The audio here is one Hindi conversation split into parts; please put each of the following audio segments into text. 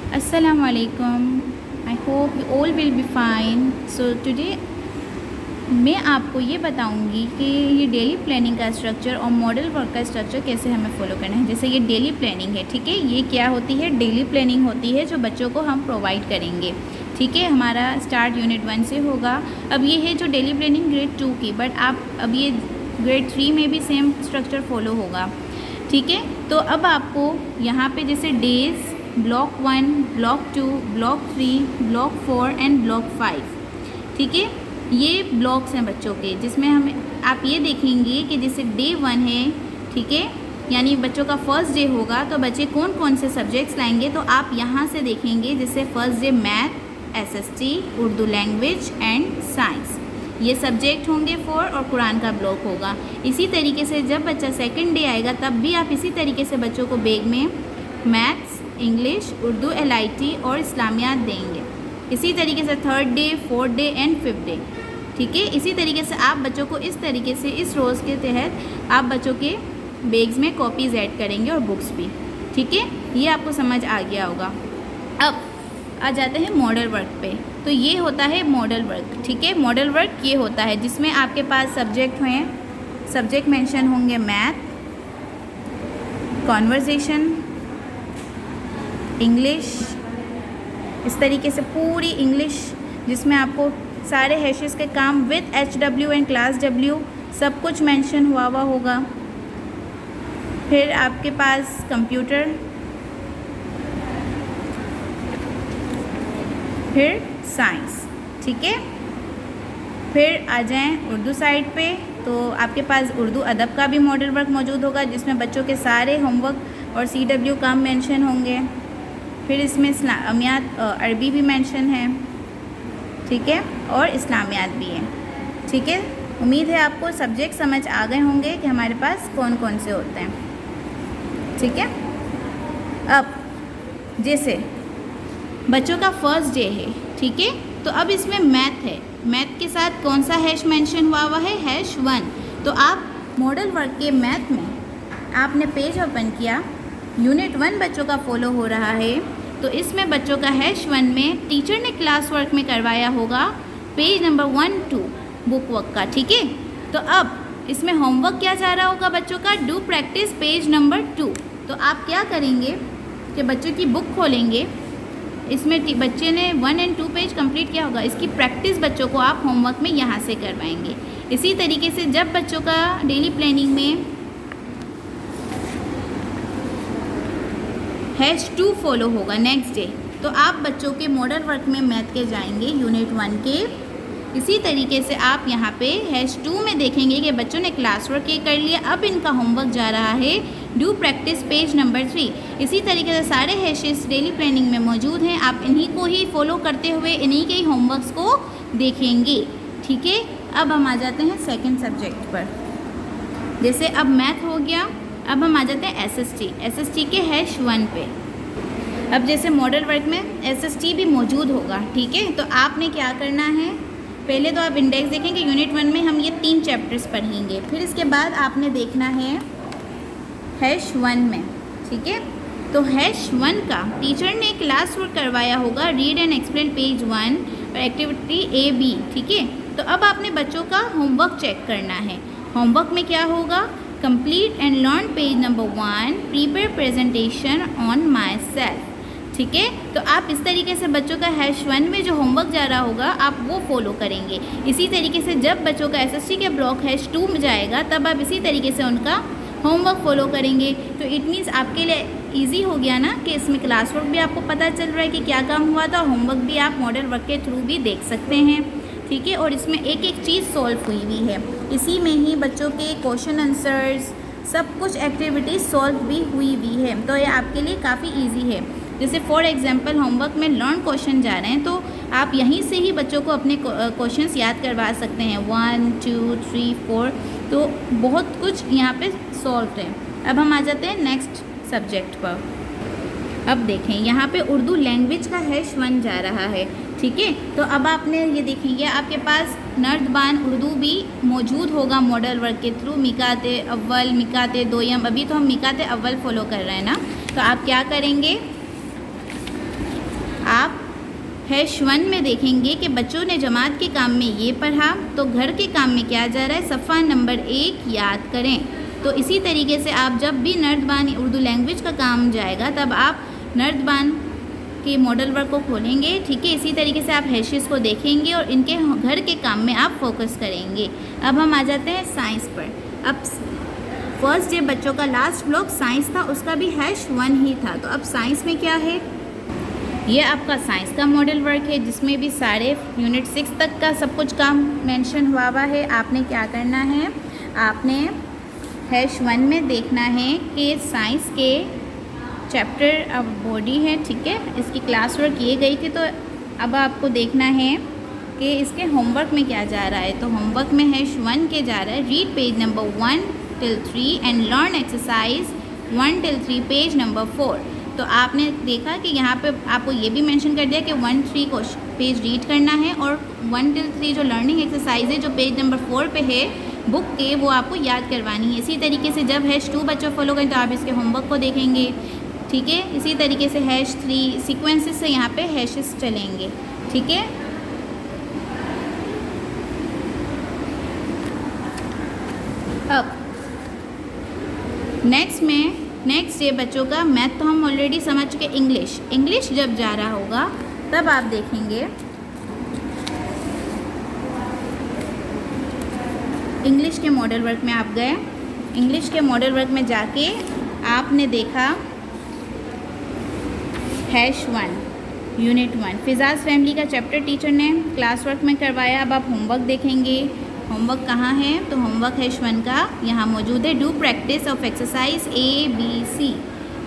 Assalamu alaikum. I hope you all will be fine. So today मैं आपको ये बताऊंगी कि ये डेली प्लानिंग का स्ट्रक्चर और मॉडल वर्क का स्ट्रक्चर कैसे हमें फॉलो करना है। जैसे ये डेली प्लानिंग है, ठीक है। ये क्या होती है? डेली प्लानिंग होती है जो बच्चों को हम प्रोवाइड करेंगे, ठीक है। हमारा स्टार्ट यूनिट 1 से होगा। अब ये है जो डेली प्लानिंग ग्रेड 2 की, बट आप अब ये ग्रेड 3 में भी सेम स्ट्रक्चर फॉलो होगा, ठीक है। तो अब आपको यहाँ पे जैसे days block 1, block 2, block 3, block 4 and block 5, ठीक है। ये ब्लॉक्स हैं बच्चों के, जिसमें हम आप ये देखेंगे कि जैसे डे 1 है, ठीक है, यानी बच्चों का फर्स्ट डे होगा, तो बच्चे कौन कौन से सब्जेक्ट्स लाएंगे, तो आप यहाँ से देखेंगे। जैसे first day math, SST, Urdu language and science, ये सब्जेक्ट होंगे 4 और कुरान का ब्लॉक होगा। इसी तरीके से जब बच्चा सेकंड डे आएगा तब भी आप इसी तरीके से बच्चों को बैग में मैथ्स, इंग्लिश, उर्दू, LIT और इस्लामियात देंगे। इसी तरीके से third day, fourth day and fifth day, ठीक है। इसी तरीके से आप बच्चों को इस तरीके से इस रोज़ के तहत आप बच्चों के बैग्स में कॉपीज़ ऐड करेंगे और बुक्स भी, ठीक है। ये आपको समझ आ गया होगा। अब आ जाते हैं मॉडल वर्क पे। तो ये होता है मॉडल वर्क, ठीक है। मॉडल वर्क ये होता है जिसमें आपके पास सब्जेक्ट हैं, सब्जेक्ट मेंशन होंगे मैथ, कॉन्वर्सेशन, इंग्लिश, इस तरीके से पूरी इंग्लिश जिसमें आपको सारे हैशेस के काम with HW and class W सब कुछ मेंशन हुआ होगा। फिर आपके पास कंप्यूटर, फिर साइंस, ठीक है। फिर आ जाएं उर्दू साइड पे, तो आपके पास उर्दू अदब का भी मॉडल वर्क मौजूद होगा जिसमें बच्चों के सारे होमवर्क और CW काम मेंशन होंगे। फिर इसमें इस्लामियात अरबी भी मेंशन है, ठीक है, और इस्लामियात भी है, ठीक है। उम्मीद है आपको सब्जेक्ट समझ आ गए होंगे कि हमारे पास कौन कौन से होते हैं, ठीक है। अब जैसे बच्चों का फर्स्ट डे है, ठीक है, तो अब इसमें मैथ है। मैथ के साथ कौन सा हैश मेंशन हुआ है? #1। तो आप मॉडल वर्क के मैथ में आपने पेज ओपन किया, यूनिट 1 बच्चों का फॉलो हो रहा है, तो इसमें बच्चों का #1 में टीचर ने क्लास वर्क में करवाया होगा पेज नंबर 1, 2 बुक वर्क का, ठीक है। तो अब इसमें होमवर्क क्या जा रहा होगा बच्चों का? Do practice page number 2। तो आप क्या करेंगे कि बच्चों की बुक खोलेंगे, इसमें बच्चे ने 1 एंड 2 पेज कंप्लीट किया होगा, इसकी प्रैक्टिस बच्चों को आप होमवर्क में यहाँ से करवाएंगे। इसी तरीके से जब बच्चों का डेली प्लानिंग में #2 फॉलो होगा नेक्स्ट डे, तो आप बच्चों के मॉडल वर्क में मैथ के जाएंगे यूनिट 1 के। इसी तरीके से आप यहाँ पे #2 में देखेंगे कि बच्चों ने क्लास वर्क ये कर लिया, अब इनका होमवर्क जा रहा है डू प्रैक्टिस पेज नंबर 3। इसी तरीके से सारे हैशेस डेली प्लानिंग में मौजूद हैं, आप इन्हीं को ही फॉलो करते हुए इन्हीं के ही होमवर्क्स को देखेंगे, ठीक है। अब हम आ जाते हैं सेकेंड सब्जेक्ट पर। जैसे अब मैथ हो गया, अब हम आ जाते हैं SST के #1 पे। अब जैसे मॉडल वर्क में SST भी मौजूद होगा, ठीक है। तो आपने क्या करना है, पहले तो आप इंडेक्स देखेंगे। यूनिट 1 में हम ये 3 चैप्टर्स पढ़ेंगे, फिर इसके बाद आपने देखना है #1 में, ठीक है। तो #1 का टीचर ने क्लास वर्क करवाया होगा रीड एंड एक्सप्लेन पेज 1 और एक्टिविटी AB, ठीक है। तो अब आपने बच्चों का होमवर्क चेक करना है। होमवर्क में क्या होगा? Complete and learn page number 1, prepare presentation on my self, ठीक है। तो आप इस तरीके से बच्चों का #1 में जो होमवर्क जा रहा होगा आप वो फॉलो करेंगे। इसी तरीके से जब बच्चों का SST के ब्लॉक #2 में जाएगा तब आप इसी तरीके से उनका होमवर्क फॉलो करेंगे। तो इट मीन्स आपके लिए ईजी हो गया ना कि इसमें क्लास वर्क भी आपको पता चल रहा है कि क्या काम हुआ था, होमवर्क भी आप मॉडल वर्क के थ्रू भी देख सकते हैं, ठीक है। और इसमें एक एक चीज़ सॉल्व हुई हुई है, इसी में ही बच्चों के क्वेश्चन आंसर्स सब कुछ एक्टिविटीज़ सॉल्व भी हुई है। तो ये आपके लिए काफ़ी इजी है। जैसे फॉर एग्जांपल होमवर्क में लर्न क्वेश्चन जा रहे हैं, तो आप यहीं से ही बच्चों को अपने क्वेश्चंस याद करवा सकते हैं 1, 2, 3, 4। तो बहुत कुछ यहाँ पे सॉल्व है। अब हम आ जाते हैं नेक्स्ट सब्जेक्ट पर। अब देखें यहाँ पे उर्दू लैंग्वेज का #1 जा रहा है, ठीक है। तो अब आपने ये देखेंगे आपके पास नर्दबान उर्दू भी मौजूद होगा मॉडल वर्क के थ्रू, मिकाते अव्वल, मिकाते दोयम। अभी तो हम मिकाते अव्वल फॉलो कर रहे हैं ना, तो आप क्या करेंगे, #1 में देखेंगे कि बच्चों ने जमात के काम में ये पढ़ा, तो घर के काम में क्या जा रहा है, सफ़ा नंबर 1 याद करें। तो इसी तरीके से आप जब भी नर्दबान उर्दू लैंग्वेज का काम जाएगा तब आप नर्दबान के मॉडल वर्क को खोलेंगे, ठीक है। इसी तरीके से आप हैशिस को देखेंगे और इनके घर के काम में आप फोकस करेंगे। अब हम आ जाते हैं साइंस पर। अब फर्स्ट डे बच्चों का लास्ट ब्लॉक साइंस था, उसका भी #1 ही था। तो अब साइंस में क्या है, ये आपका साइंस का मॉडल वर्क है जिसमें भी सारे यूनिट 6 तक का सब कुछ काम मेंशन हुआ है। आपने क्या करना है, आपने #1 में देखना है कि साइंस के चैप्टर अब बॉडी है, ठीक है, इसकी क्लास वर्क किए गई थी। तो अब आपको देखना है कि इसके होमवर्क में क्या जा रहा है। तो होमवर्क में #1 के जा रहा है, read page number 1 till 3 and learn exercise 1 till 3 page number 4। तो आपने देखा कि यहाँ पे आपको ये भी मेंशन कर दिया कि 1-3 को पेज रीड करना है और 1 till 3 जो लर्निंग एक्सरसाइज है जो पेज नंबर 4 पे है बुक के, वो आपको याद करवानी है। इसी तरीके से जब #2 बच्चों फॉलो करें तो आप इसके होमवर्क को देखेंगे, ठीक है। इसी तरीके से #3 सीक्वेंसेस से यहाँ पे हैशेस चलेंगे, ठीक है। अब नेक्स्ट डे बच्चों का मैथ तो हम ऑलरेडी समझ चुके। इंग्लिश जब जा रहा होगा तब आप देखेंगे इंग्लिश के मॉडल वर्क में आप गए। इंग्लिश के मॉडल वर्क में जाके आपने देखा #1 यूनिट 1 फिजाज फैमिली का चैप्टर टीचर ने क्लास वर्क में करवाया। अब आप होमवर्क देखेंगे। होमवर्क कहाँ है, तो होमवर्क #1 का यहाँ मौजूद है, do practice of exercise ABC,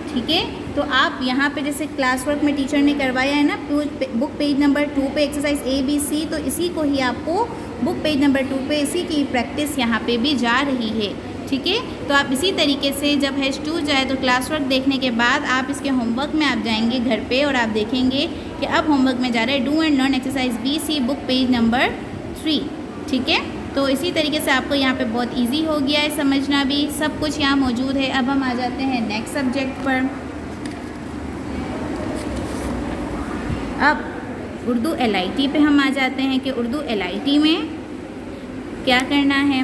ठीक है। तो आप यहाँ पे जैसे क्लास वर्क में टीचर ने करवाया है ना बुक पेज नंबर 2 पे एक्सरसाइज ABC, तो इसी को ही आपको बुक पेज नंबर 2 पे इसी की प्रैक्टिस यहाँ पे भी जा रही है, ठीक है। तो आप इसी तरीके से जब #2 जाए तो क्लास वर्क देखने के बाद आप इसके होमवर्क में आप जाएंगे घर पे और आप देखेंगे कि अब होमवर्क में जा रहा है do and learn exercise BC book page number 3, ठीक है। तो इसी तरीके से आपको यहाँ पे बहुत इजी हो गया है समझना भी, सब कुछ यहाँ मौजूद है। अब हम आ जाते हैं नेक्स्ट सब्जेक्ट पर। अब उर्दू LIT पे हम आ जाते हैं कि उर्दू LIT में क्या करना है।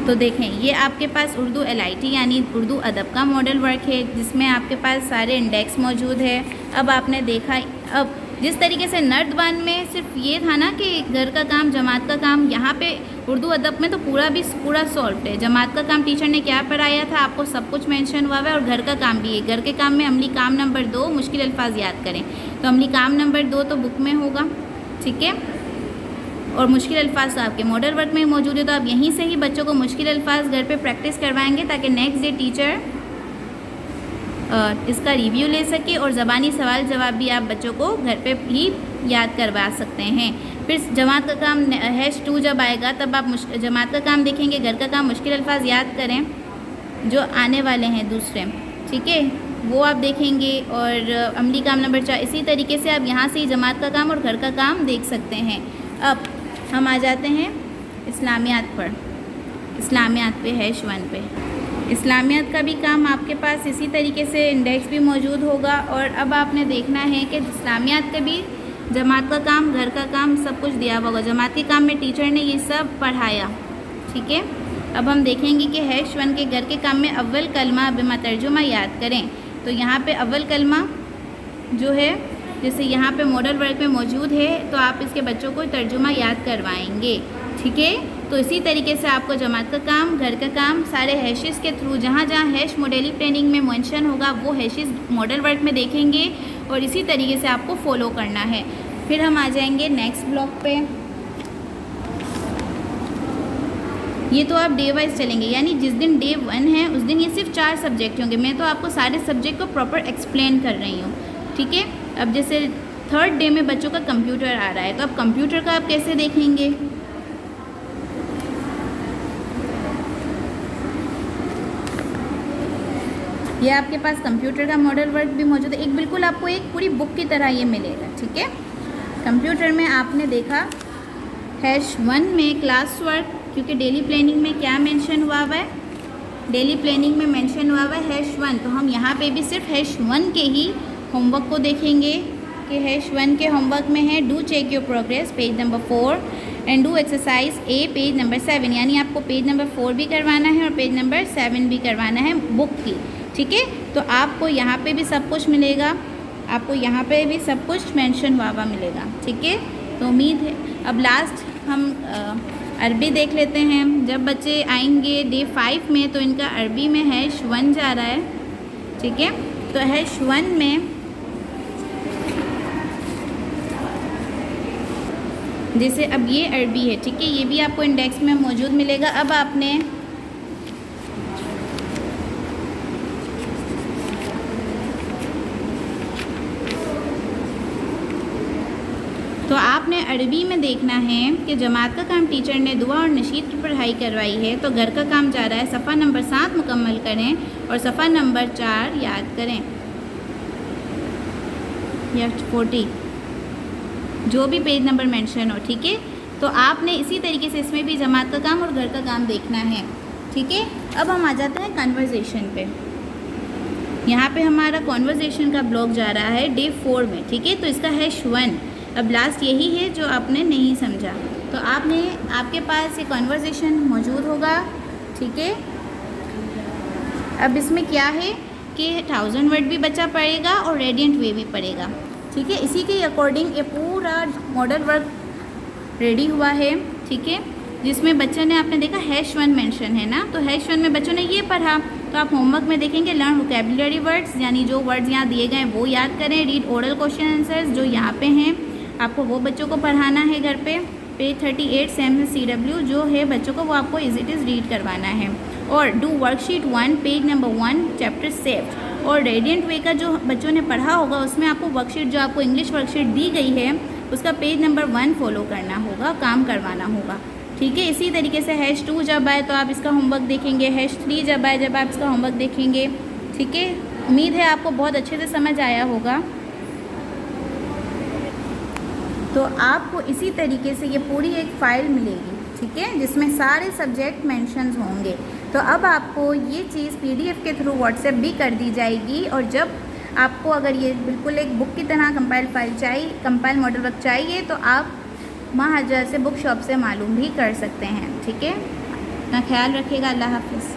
तो देखें, ये आपके पास उर्दू LIT यानी उर्दू अदब का मॉडल वर्क है जिसमें आपके पास सारे इंडेक्स मौजूद है। अब आपने देखा, अब जिस तरीके से नर्दबान में सिर्फ ये था ना कि घर का काम जमात का काम, यहाँ पे उर्दू अदब में तो पूरा सॉल्व है। जमात का काम टीचर ने क्या पढ़ाया था आपको सब कुछ मेंशन हुआ है और घर का काम भी है। घर के काम में अमली काम नंबर 2 मुश्किल अल्फाज याद करें, तो अमली काम नंबर 2 तो बुक में होगा, ठीक है। और मुश्किल अल्फाज तो आपके मॉडल वर्क में मौजूद है। तो आप यहीं से ही बच्चों को मुश्किल अल्फाज घर पे प्रैक्टिस करवाएंगे ताकि नेक्स्ट डे टीचर इसका रिव्यू ले सके और ज़बानी सवाल जवाब भी आप बच्चों को घर पे ही याद करवा सकते हैं। फिर जमात का काम #2 जब आएगा तब आप जमात का काम देखेंगे, घर का काम मुश्किल अल्फाज याद करें जो आने वाले हैं दूसरे, ठीक है, वो आप देखेंगे। और अमली काम नंबर 4 इसी तरीके से आप यहाँ से ही जमात का काम और घर का काम देख सकते हैं। अब हम आ जाते हैं इस्लामियात पर। इस्लामियात पे #1 पे इस्लामियात का भी काम आपके पास इसी तरीके से इंडेक्स भी मौजूद होगा। और अब आपने देखना है कि इस्लामियात का भी जमात का काम घर का काम सब कुछ दिया हुआ होगा। जमात के काम में टीचर ने ये सब पढ़ाया, ठीक है। अब हम देखेंगे कि #1 के घर के काम में अव्वल कलमा बिमा तर्जुमा याद करें। तो यहाँ पे अव्वल कलमा जो है जैसे यहाँ पे मॉडल वर्क में मौजूद है तो आप इसके बच्चों को तर्जुमा याद करवाएंगे, ठीक है। तो इसी तरीके से आपको जमात का काम घर का काम सारे हैशेस के थ्रू जहाँ हैश मॉडलिंग ट्रेनिंग में मेंशन होगा वो हैशेस मॉडल वर्क में देखेंगे और इसी तरीके से आपको फॉलो करना है। फिर हम आ जाएंगे नेक्स्ट ब्लॉक पे। ये तो आप डे वाइज चलेंगे, यानी जिस दिन डे 1 है उस दिन ये सिर्फ 4 सब्जेक्ट होंगे। मैं तो आपको सारे सब्जेक्ट को प्रॉपर एक्सप्लेन कर रही हूँ, ठीक है। अब जैसे 3rd डे में बच्चों का कंप्यूटर आ रहा है तो अब कंप्यूटर का आप कैसे देखेंगे। ये आपके पास कंप्यूटर का मॉडल वर्क भी मौजूद है। एक बिल्कुल आपको एक पूरी बुक की तरह ये मिलेगा, ठीक है। कंप्यूटर में आपने देखा #1 में क्लास वर्क, क्योंकि डेली प्लानिंग में क्या मेंशन हुआ है, डेली प्लानिंग में मेंशन हुआ है #1, तो हम यहाँ पे भी सिर्फ #1 के ही होमवर्क को देखेंगे कि #1 के होमवर्क में है do check your progress page number 4 and do exercise A page number 7, यानी आपको पेज नंबर 4 भी करवाना है और पेज नंबर 7 भी करवाना है बुक की। ठीक है, तो आपको यहाँ पे भी सब कुछ मिलेगा, आपको यहाँ पे भी सब कुछ मेंशन हुआ मिलेगा। ठीक है, तो उम्मीद है। अब लास्ट हम अरबी देख लेते हैं। जब बच्चे आएंगे डे 5 में तो इनका अरबी में #1 जा रहा है। ठीक है, तो #1 में जैसे अब ये अरबी है, ठीक है, ये भी आपको इंडेक्स में मौजूद मिलेगा। अब आपने तो आपने अरबी में देखना है कि जमात का काम टीचर ने दुआ और नशीद की पढ़ाई करवाई है, तो घर का काम जा रहा है सफ़ा नंबर 7 मुकम्मल करें और सफ़ा नंबर 4 याद करें या 40, जो भी पेज नंबर मेंशन हो। ठीक है, तो आपने इसी तरीके से इसमें भी जमात का काम और घर का काम देखना है। ठीक है, अब हम आ जाते हैं कन्वर्सेशन पे। यहाँ पे हमारा कन्वर्सेशन का ब्लॉक जा रहा है डे 4 में। ठीक है, तो इसका #1। अब लास्ट यही है जो आपने नहीं समझा, तो आपके पास ये कन्वर्सेशन मौजूद होगा। ठीक है, अब इसमें क्या है कि 1000 वर्ड भी बच्चा पढ़ेगा और रेडियंट वे भी पढ़ेगा। ठीक है, इसी के अकॉर्डिंग ये पूरा मॉडल वर्क रेडी हुआ है। ठीक है, जिसमें बच्चों ने आपने देखा #1 मेंशन है ना, तो #1 में बच्चों ने ये पढ़ा, तो आप होमवर्क में देखेंगे लर्न वोकैबुलरी वर्ड्स, यानी जो वर्ड्स यहाँ दिए गए वो याद करें। रीड ओरल क्वेश्चन आंसर्स जो यहाँ पे हैं, आपको वो बच्चों को पढ़ाना है घर पे। पेज 38 CW जो है बच्चों को वो आपको एज इट इज़ रीड करवाना है। और do worksheet 1 page number 1 chapter saved. और रेडियंट वे का जो बच्चों ने पढ़ा होगा उसमें आपको वर्कशीट जो आपको इंग्लिश वर्कशीट दी गई है उसका पेज नंबर 1 फॉलो करना होगा, काम करवाना होगा। ठीक है, इसी तरीके से #2 जब आए तो आप इसका होमवर्क देखेंगे, #3 जब आए जब आप इसका होमवर्क देखेंगे। ठीक है, उम्मीद है आपको बहुत अच्छे से समझ आया होगा। तो आपको इसी तरीके से ये पूरी एक फ़ाइल मिलेगी। ठीक है, जिसमें सारे सब्जेक्ट मेंशन्स होंगे। तो अब आपको ये चीज़ PDF के थ्रू व्हाट्सएप भी कर दी जाएगी, और जब आपको अगर ये बिल्कुल एक बुक की तरह कंपाइल फाइल चाहिए, कंपाइल मॉडल वर्क चाहिए, तो आप महाजर से बुक शॉप से मालूम भी कर सकते हैं। ठीक है, अपना ख्याल रखिएगा। अल्लाह हाफ़िज़।